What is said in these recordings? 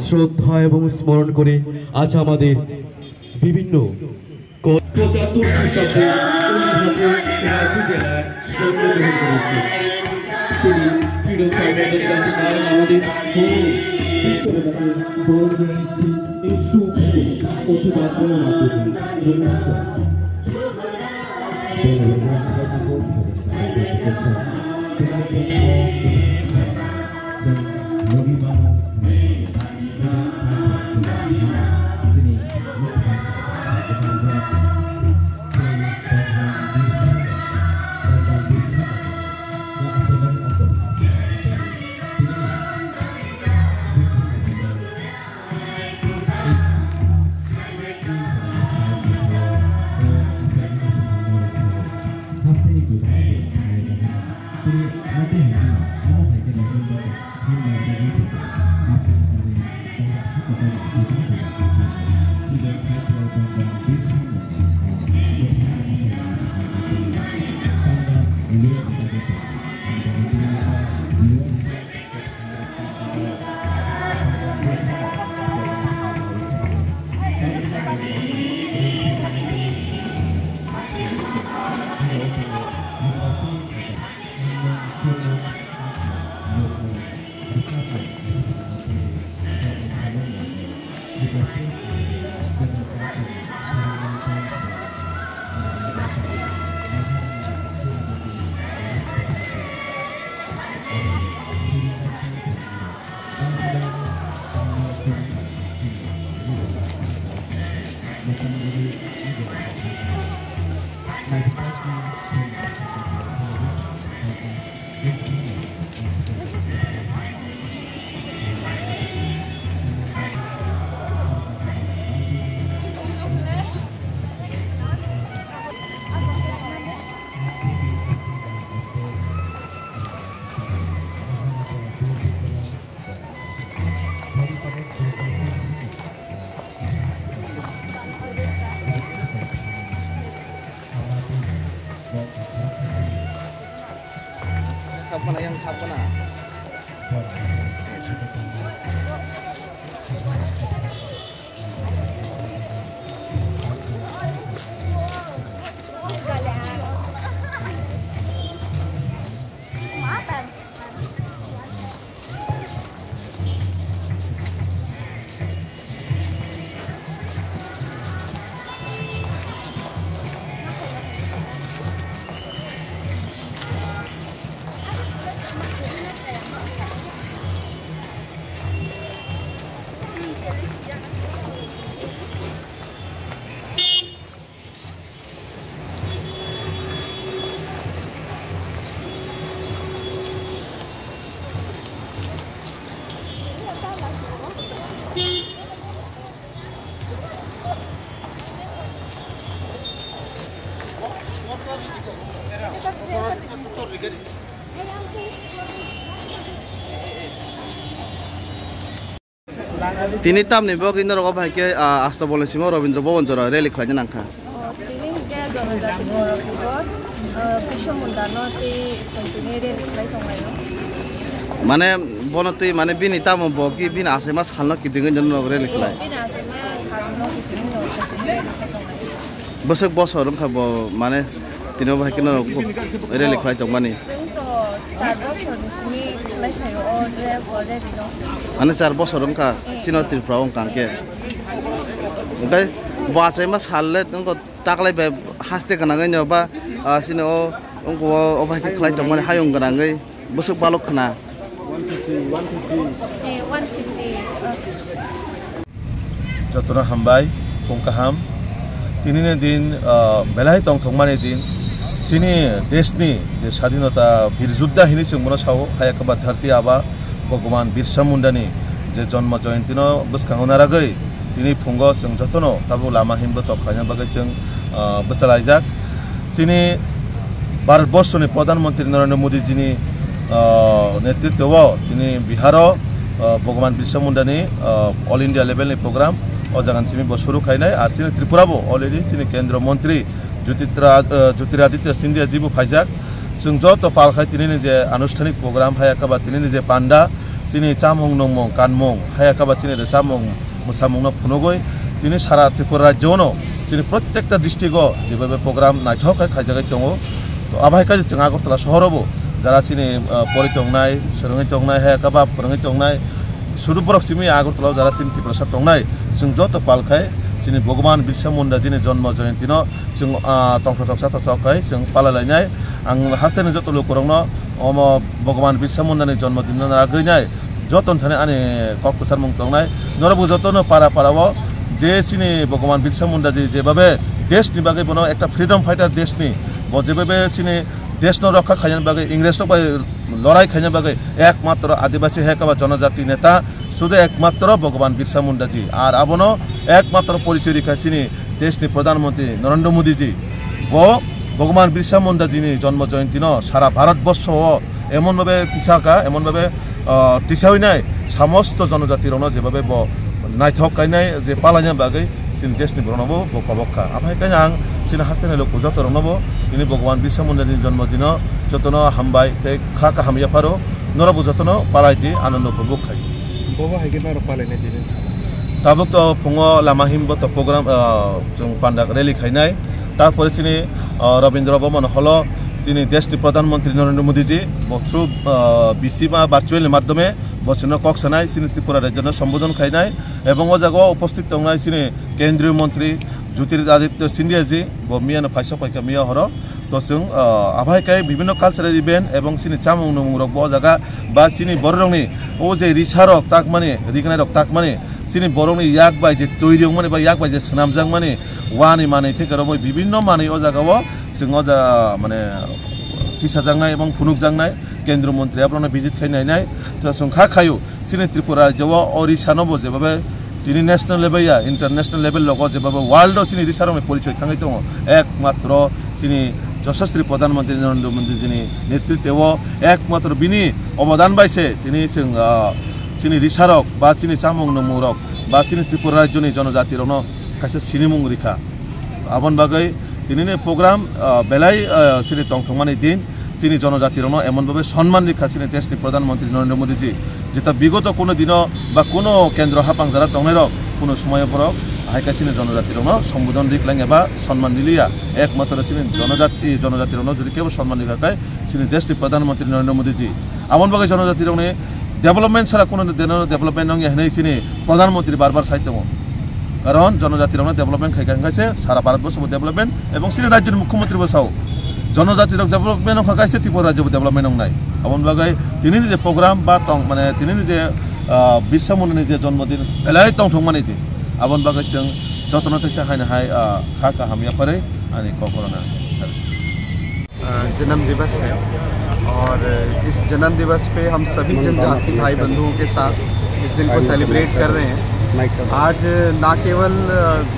শ্রদ্ধা এবং স্মরণ করে আজ আমাদের বিভিন্ন Tini tam ni bok indor opa ke asta boleh simo Robindra Bhavan jora rally khwai nangkha. Tini ke jora bos Bishomundano ti centenary khwai tonglayo. Mane bonoti mane bini tam boki bin asema salno kidingan jono rally khwai. Bin asema salno kidingan centenary. Bosok bosor rong khabo mane tini opa ke no rally khwai tongmani. Ane 4 bosor rong kha chino Tripura ong kangke. Okay, bahasa mas halle tengko taklai be haste kanangai nyoba sino ongko opa ke khlai tongmani hayong kanangai bosok balok khana. 150. Jotona hambai pongkaham tinine din belai tong thongmani din sini desni je স্বাধীনতা বীর যোদ্ধা হিনি singmono sao hayakaba dharti aba Bhagwan Birsa Munda ni je janma jayantino bwskango ragai tini phungo sing jotono tabu lama himbo tokhaina bagai sing bwchalaijak sini Bharatbor ni Pradhan Mantri Narendra Modi ji ni netritwo tini Biharo Bhagwan Birsa Munda ni all India level ni program o jagan simi bo shuru khainai ar sini Tripura bo already sini Kendra Mantri Jyotiraditya Scindia jibo phaijak जों जत पालखाय तिनि जे आनुष्ठानिक programme हायाकाबा तिनि जे panda sini chamung nongmong kanmong hayakaba sini resamong musamung phunogoi tini sara Tripura rajyono sini protekta district o jebabe program naithok khaijagai tongo to abai kaji chung Agartala shohorobo jara sini pori tongnai sorongai tongnai hayakaba porongai tongnai suruborok simi Agartala jara sini Tripura sa tongnai chung joto palkhai sini Bhagwan Birsa Munda jini janma jayanti no chung tongthok sa chokai chung palalainai ang hastene joto lokorongno omo Bhagwan Birsa Munda ni janma din na ragnai joton thane ani kok sarmung tongnai norobu jotono para parawo je sini Bhagwan Birsa Munda ji jebabe desh ni bagai bono ekta freedom fighter desh ni bo jebabe sini desh no rakha khaijan bagai ingres to bai লড়াই খাইনা বাগে একমাত্র আদিবাসী হেকাবা জনজাতি নেতা শুধু একমাত্র ভগবান বিরসা মুন্ডা জি আর আবনো একমাত্র পরিচয় রেখাছিনি দেশনি প্রধানমন্ত্রী নরেন্দ্র মোদী জি ও ভগবান বিরসা মুন্ডা জিনি জন্ম জয়ন্তী ন সারা ভারতবর্ষ এমনভাবে তিসাকা এমনভাবে তিসাই নাই সমস্ত জনজাতির যেভাবে নাইথক কাইনাই যে পালাইনা বাগে sini desni bronabo bokabokka amhai kanyang sini hastene lok puja tornabo ini Bhagwan Birsa Munda ni jন্মদিন jotono hambai te khaka hamya paro norabu jotono palaiti anondo phobok khai bobo haigena ro palaine dine tabuk to phungo lamahim bo to program chung pandak rally khainai tarpore sini Rabindra Bhavan holo sini deshni প্রধানমন্ত্রী নরেন্দ্র মোদী জি through BC বা virtual মাধ্যমে বসনো কক্সনাই sini Tripura রাজ্যনো সম্বোধন খাইনাই এবং ও জায়গা উপস্থিত তংনাই sini কেন্দ্রীয় মন্ত্রী জ্যোতিরাদিত্য সিন্ধিয়া জি বমিয়ানো ফাইসা পাইকা মিয়া হর তো जों আভাইকাই বিভিন্ন কালচারাল ইভেন্ট এবং sini চামুং নমুরক ব জায়গা বা sini বড়রংনি ও যে রিসারক তাক মানে রিগনাই রক তাক মানে sini বড়রংনি ইয়াক বাই যে তৈরি মানে বা ইয়াক বাই যে স্নামজাং মানে ওয়ানি মানে থেকে রবই বিভিন্ন মানে ও জায়গাও जों ও যা মানে tisajangnai এবং phunukjangnai কেন্দ্র মন্ত্রী আপনারা ভিজিট খাইনাই তো সংখ্যা খায়ু sini Tripura রাজ্যও অরিসানবো যেভাবে তিনি national level international level log যেভাবে ওয়ার্ল্ড sini রিসারমে পরিচয় থাঙ্গাই দङ একমাত্র sini যশস্বী প্রধানমন্ত্রী নরেন্দ্র মোদী যিনি নেতৃত্বে একমাত্র বিনি অবদান বাইছে তিনি sini রিসারক বা sini চামুং নমুরক বা sini Tripura রাজ্যনি জনজাতির কাছে সিনিমুং রিখা আবন বাগৈ তিনি প্রোগ্রাম বেলাই sini tongthongmani din sini জনজাতির এমনভাবে সম্মান রেখা sini দেশনি প্রধানমন্ত্রী নরেন্দ্র মোদী জি যেটা বিগত কোনো দিন বা কোনো কেন্দ্র হাপাং যারা দংনাই রক কোনো সময় পর হাইকা sini জনজাতির সম্বোধন রিখলাং এবা সম্মান দিলিয়া একমাত্র sini জনজাতির যদি কেবল সম্মান রেখায় sini দেশনি প্রধানমন্ত্রী নরেন্দ্র মোদী জি আমন বাগে জনজাতির ডেভেলপমেন্ট ছাড়া কোনো ডেভেলপমেন্ট নং এখানে sini প্রধানমন্ত্রী বারবার সাইতম কারণ জনজাতির ডেভেলপমেন্ট খাইছে সারা ভারতবর্ষ ডেভেলপমেন্ট এবং sini রাজ্যের মুখ্যমন্ত্রী বসাও জনজাতির ডেভেলপমেন্ট খাইছে Tripura রাজ্য ডেভেলপমেন্ট নাই আমন বাগাই তিনি যে প্রোগ্রাম বা মানে তিনি যে বিরসা মুন্ডানি যে জন্মদিন এলাই তংথংমানি দিন আমন বাগাই जों যতন তেসা হাইনা হাই খাকা হামিया परे आनी कोरोना जन्म दिवस है और इस जन्म दिवस पे हम सभी जनजाति भाई बंधुओं के साथ इस दिन को सेलिब्रेट कर रहे हैं। आज ना केवल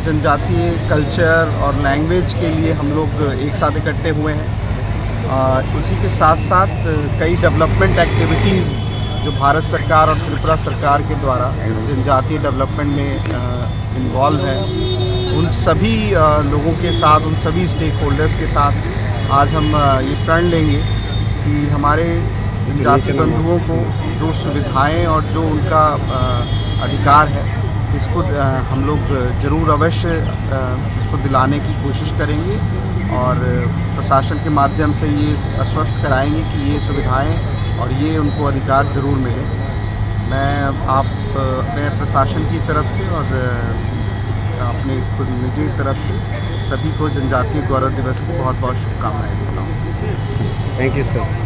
जनजातीय कल्चर और लैंग्वेज के लिए हम लोग एक साथ इकट्ठे हुए हैं, इसी के साथ साथ कई डेवलपमेंट एक्टिविटीज़ जो भारत सरकार और त्रिपुरा सरकार के द्वारा जनजातीय डेवलपमेंट में इन्वॉल्व है, उन सभी लोगों के साथ, उन सभी स्टेक होल्डर्स के साथ आज हम ये प्रण लेंगे कि हमारे जनजाति बंधुओं को जो सुविधाएं और जो उनका अधिकार है इसको हम लोग ज़रूर अवश्य इसको दिलाने की कोशिश करेंगे और प्रशासन के माध्यम से ये आश्वस्त कराएंगे कि ये सुविधाएं और ये उनको अधिकार ज़रूर मिले। मैं अपने प्रशासन की तरफ से और अपने खुद निजी तरफ से सभी को जनजातीय गौरव दिवस की बहुत बहुत शुभकामनाएं देता हूँ। Thank you sir.